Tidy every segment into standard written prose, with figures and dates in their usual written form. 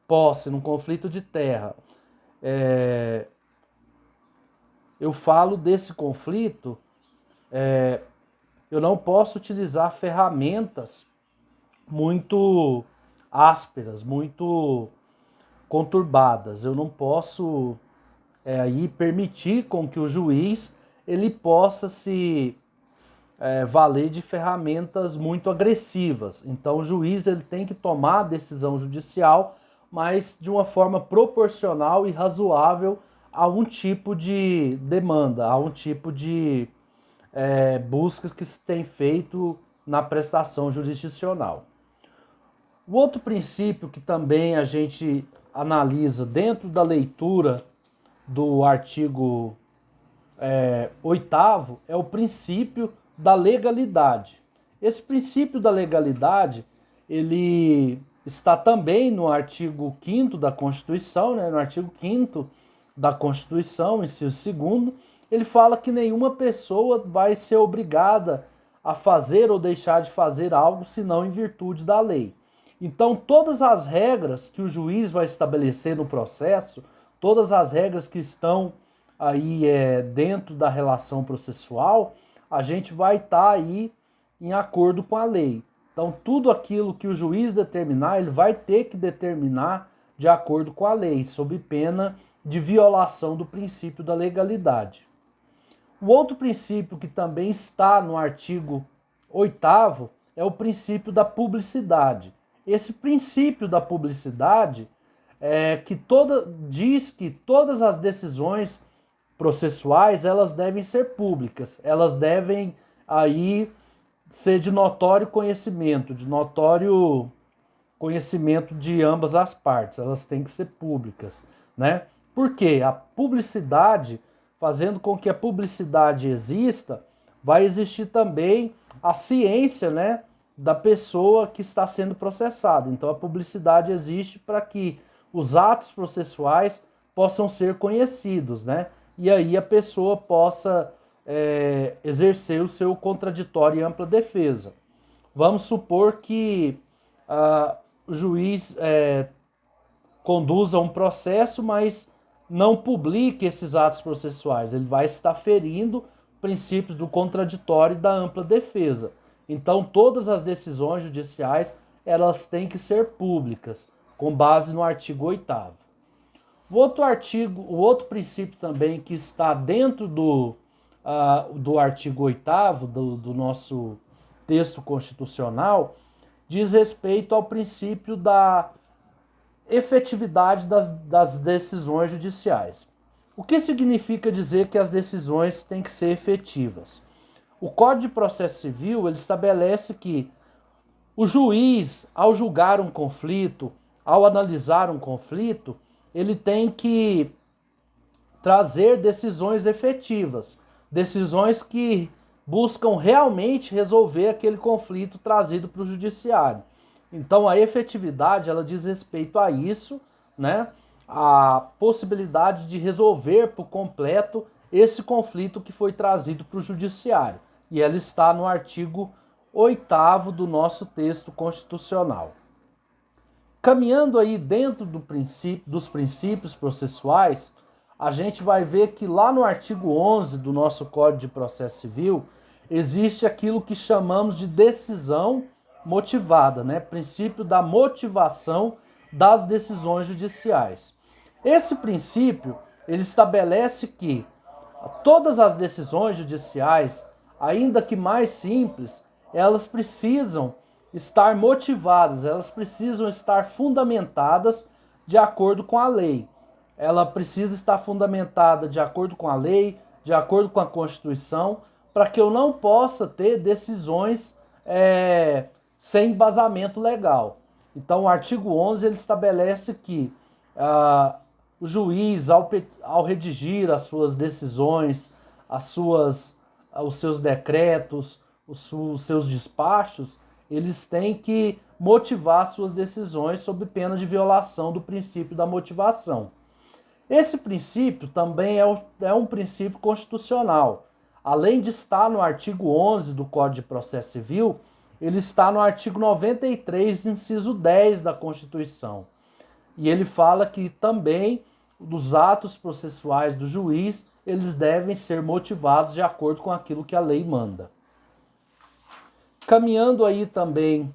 posse, num conflito de terra, eu falo desse conflito, eu não posso utilizar ferramentas muito ásperas, muito conturbadas. Eu não posso aí permitir com que o juiz ele possa se valer de ferramentas muito agressivas. Então o juiz ele tem que tomar a decisão judicial, mas de uma forma proporcional e razoável a um tipo de demanda, a um tipo de busca que se tem feito na prestação jurisdicional. O outro princípio que também a gente analisa dentro da leitura do artigo 8º é o princípio da legalidade. Esse princípio da legalidade, ele está também no artigo 5º da Constituição, né? No artigo 5º da Constituição, inciso 2º, ele fala que nenhuma pessoa vai ser obrigada a fazer ou deixar de fazer algo senão em virtude da lei. Então, todas as regras que o juiz vai estabelecer no processo, todas as regras que estão aí dentro da relação processual, a gente vai estar aí em acordo com a lei. Então, tudo aquilo que o juiz determinar, ele vai ter que determinar de acordo com a lei, sob pena de violação do princípio da legalidade. O outro princípio que também está no artigo 8º é o princípio da publicidade. Esse princípio da publicidade diz que todas as decisões processuais elas devem ser públicas, elas devem aí ser de notório conhecimento, de ambas as partes, elas têm que ser públicas, né? Porque a publicidade, fazendo com que a publicidade exista, vai existir também a ciência, né, da pessoa que está sendo processada. Então a publicidade existe para que os atos processuais possam ser conhecidos, né? E aí a pessoa possa exercer o seu contraditório e ampla defesa. Vamos supor que o juiz conduza um processo, mas não publique esses atos processuais. Ele vai estar ferindo princípios do contraditório e da ampla defesa. Então, todas as decisões judiciais elas têm que ser públicas, com base no artigo 8º. O outro princípio também que está dentro do artigo 8º do nosso texto constitucional diz respeito ao princípio da efetividade das decisões judiciais. O que significa dizer que as decisões têm que ser efetivas? O Código de Processo Civil ele estabelece que o juiz, ao julgar um conflito, ao analisar um conflito, ele tem que trazer decisões efetivas, decisões que buscam realmente resolver aquele conflito trazido para o judiciário. Então a efetividade ela diz respeito a isso, né? A possibilidade de resolver por completo esse conflito que foi trazido para o judiciário. E ela está no artigo 8º do nosso texto constitucional. Caminhando aí dentro dos princípios processuais, a gente vai ver que lá no artigo 11 do nosso Código de Processo Civil existe aquilo que chamamos de decisão motivada, né? Princípio da motivação das decisões judiciais. Esse princípio, ele estabelece que todas as decisões judiciais, ainda que mais simples, elas precisam estar motivadas, elas precisam estar fundamentadas de acordo com a lei. Ela precisa estar fundamentada de acordo com a lei, de acordo com a Constituição, para que eu não possa ter decisões sem embasamento legal. Então, o artigo 11 ele estabelece que o juiz, ao redigir as suas decisões, os seus decretos, os seus despachos, eles têm que motivar suas decisões sob pena de violação do princípio da motivação. Esse princípio também é um princípio constitucional. Além de estar no artigo 11 do Código de Processo Civil, ele está no artigo 93, inciso 10 da Constituição. E ele fala que também os atos processuais do juiz, eles devem ser motivados de acordo com aquilo que a lei manda. Caminhando aí também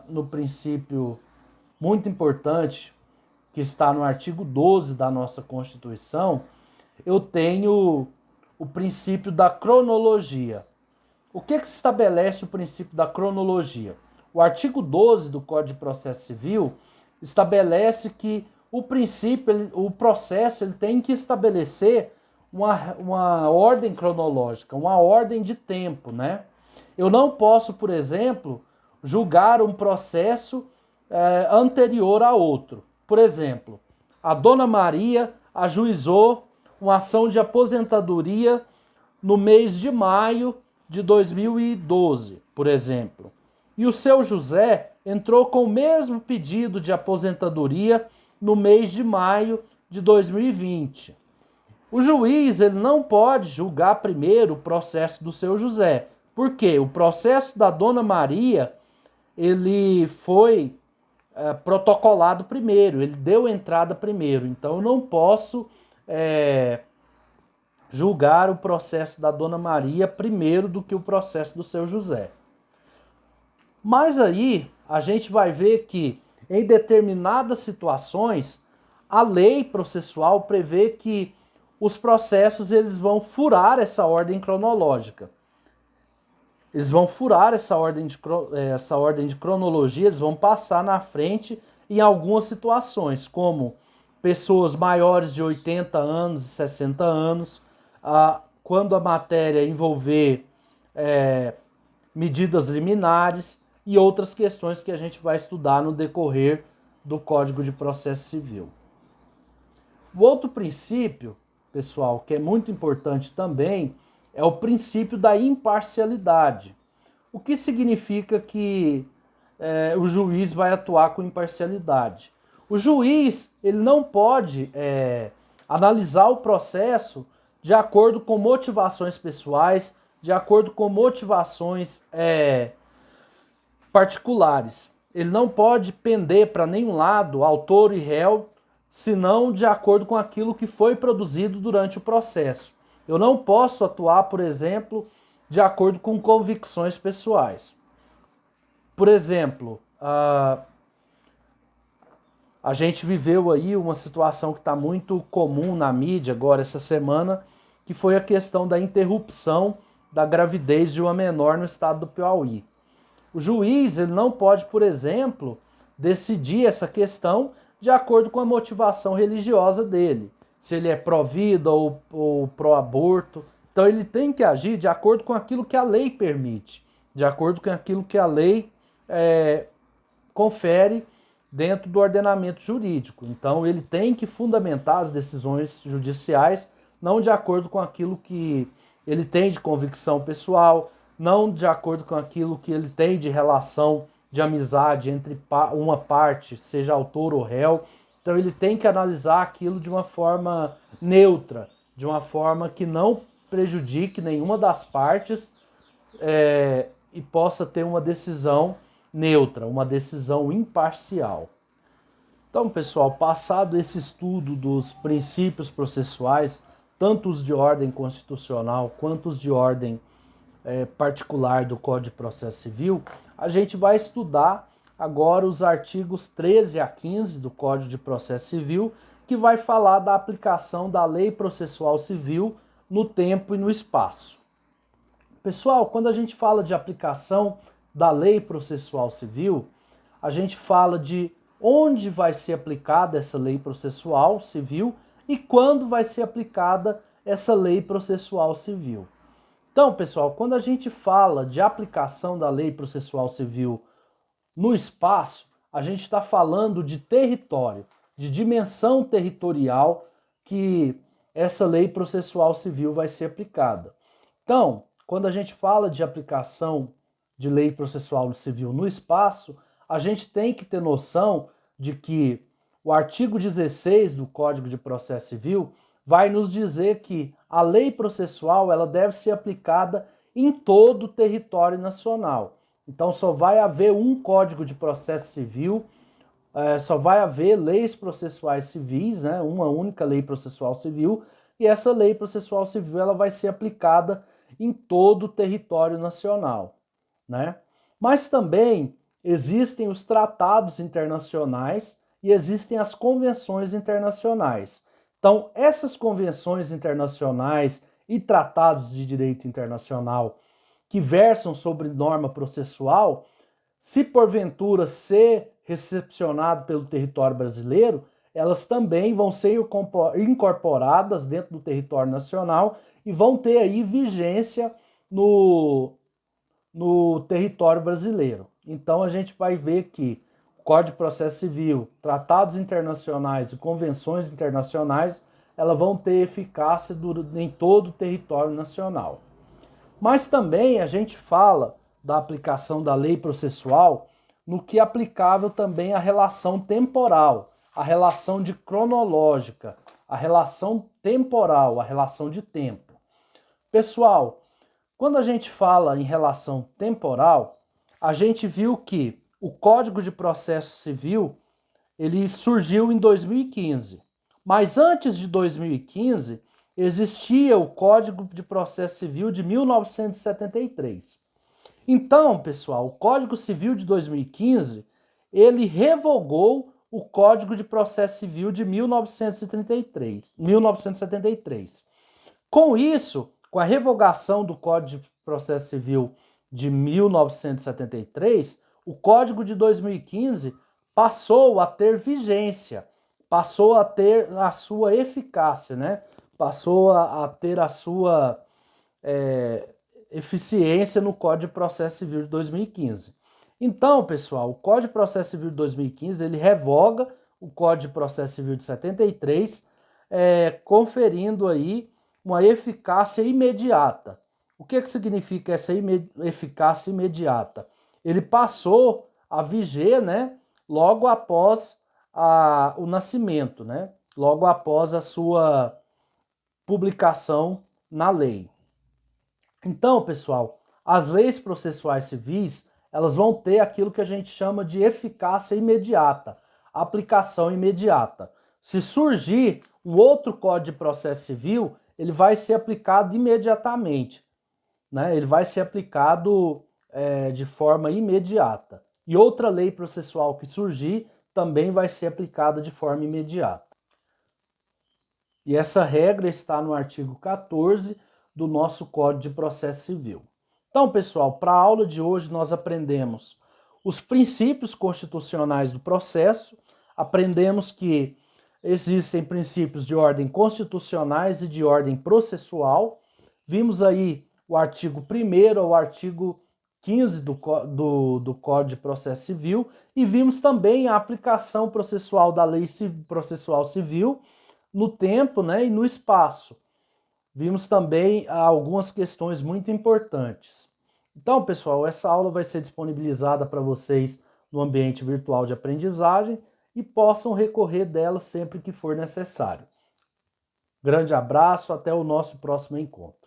no princípio muito importante, que está no artigo 12 da nossa Constituição, eu tenho o princípio da cronologia. O que estabelece o princípio da cronologia? O artigo 12 do Código de Processo Civil estabelece que o processo ele tem que estabelecer uma ordem cronológica, uma ordem de tempo, né? Eu não posso, por exemplo, julgar um processo anterior a outro. Por exemplo, a Dona Maria ajuizou uma ação de aposentadoria no mês de maio de 2012, por exemplo. E o seu José entrou com o mesmo pedido de aposentadoria no mês de maio de 2020. O juiz ele não pode julgar primeiro o processo do seu José. Por quê? O processo da Dona Maria ele foi protocolado primeiro, ele deu entrada primeiro. Então eu não posso julgar o processo da Dona Maria primeiro do que o processo do seu José. Mas aí a gente vai ver que em determinadas situações a lei processual prevê que os processos eles vão furar essa ordem cronológica. Eles vão furar essa ordem de cronologia, eles vão passar na frente em algumas situações, como pessoas maiores de 80 anos e 60 anos, quando a matéria envolver medidas liminares e outras questões que a gente vai estudar no decorrer do Código de Processo Civil. O outro princípio, pessoal, que é muito importante também, é o princípio da imparcialidade. O que significa que o juiz vai atuar com imparcialidade? O juiz ele não pode analisar o processo de acordo com motivações pessoais, de acordo com motivações particulares. Ele não pode pender para nenhum lado, autor e réu, senão de acordo com aquilo que foi produzido durante o processo. Eu não posso atuar, por exemplo, de acordo com convicções pessoais. Por exemplo, a gente viveu aí uma situação que está muito comum na mídia agora essa semana, que foi a questão da interrupção da gravidez de uma menor no estado do Piauí. O juiz ele não pode, por exemplo, decidir essa questão de acordo com a motivação religiosa dele, se ele é pró-vida ou pró-aborto. Então ele tem que agir de acordo com aquilo que a lei permite, de acordo com aquilo que a lei confere dentro do ordenamento jurídico. Então ele tem que fundamentar as decisões judiciais não de acordo com aquilo que ele tem de convicção pessoal, não de acordo com aquilo que ele tem de relação de amizade entre uma parte, seja autor ou réu. Então ele tem que analisar aquilo de uma forma neutra, de uma forma que não prejudique nenhuma das partes e possa ter uma decisão neutra, uma decisão imparcial. Então, pessoal, passado esse estudo dos princípios processuais, tanto os de ordem constitucional quanto os de ordem particular do Código de Processo Civil, a gente vai estudar agora os artigos 13 a 15 do Código de Processo Civil, que vai falar da aplicação da Lei Processual Civil no tempo e no espaço. Pessoal, quando a gente fala de aplicação da Lei Processual Civil, a gente fala de onde vai ser aplicada essa Lei Processual Civil e quando vai ser aplicada essa Lei Processual Civil. Então, pessoal, quando a gente fala de aplicação da Lei Processual Civil no espaço, a gente está falando de território, de dimensão territorial que essa Lei Processual Civil vai ser aplicada. Então, quando a gente fala de aplicação de Lei Processual Civil no espaço, a gente tem que ter noção de que o artigo 16 do Código de Processo Civil vai nos dizer que a lei processual ela deve ser aplicada em todo o território nacional. Então só vai haver um Código de Processo Civil só vai haver leis processuais civis, né, uma única lei processual civil, e essa lei processual civil ela vai ser aplicada em todo o território nacional, né? Mas também existem os tratados internacionais e existem as convenções internacionais. Então, essas convenções internacionais e tratados de direito internacional que versam sobre norma processual, se porventura ser recepcionado pelo território brasileiro, elas também vão ser incorporadas dentro do território nacional e vão ter aí vigência no território brasileiro. Então a gente vai ver que o Código de Processo Civil, tratados internacionais e convenções internacionais, elas vão ter eficácia em todo o território nacional. Mas também a gente fala da aplicação da lei processual no que é aplicável também à relação temporal, a relação de cronológica, a relação temporal, a relação de tempo. Pessoal, quando a gente fala em relação temporal, a gente viu que o Código de Processo Civil ele surgiu em 2015. Mas antes de 2015, existia o Código de Processo Civil de 1973. Então, pessoal, o Código Civil de 2015, ele revogou o Código de Processo Civil de 1973. Com isso, com a revogação do Código de Processo Civil de 1973, o Código de 2015 passou a ter vigência, passou a ter a sua eficácia, né? Passou a ter a sua eficiência no Código de Processo Civil de 2015. Então, pessoal, o Código de Processo Civil de 2015 ele revoga o Código de Processo Civil de 73, conferindo aí uma eficácia imediata. O que significa essa eficácia imediata? Ele passou a viger, né, logo após o nascimento, né, logo após a sua publicação na lei. Então, pessoal, as leis processuais civis, elas vão ter aquilo que a gente chama de eficácia imediata, aplicação imediata. Se surgir um outro Código de Processo Civil, ele vai ser aplicado imediatamente, né? Ele vai ser aplicado de forma imediata. E outra lei processual que surgir também vai ser aplicada de forma imediata. E essa regra está no artigo 14 do nosso Código de Processo Civil. Então, pessoal, para a aula de hoje nós aprendemos os princípios constitucionais do processo, aprendemos que existem princípios de ordem constitucionais e de ordem processual, vimos aí o artigo 1º ao artigo 15 do Código de Processo Civil e vimos também a aplicação processual da Lei Processual Civil no tempo, né, e no espaço. Vimos também algumas questões muito importantes. Então, pessoal, essa aula vai ser disponibilizada para vocês no ambiente virtual de aprendizagem e possam recorrer dela sempre que for necessário. Grande abraço, até o nosso próximo encontro.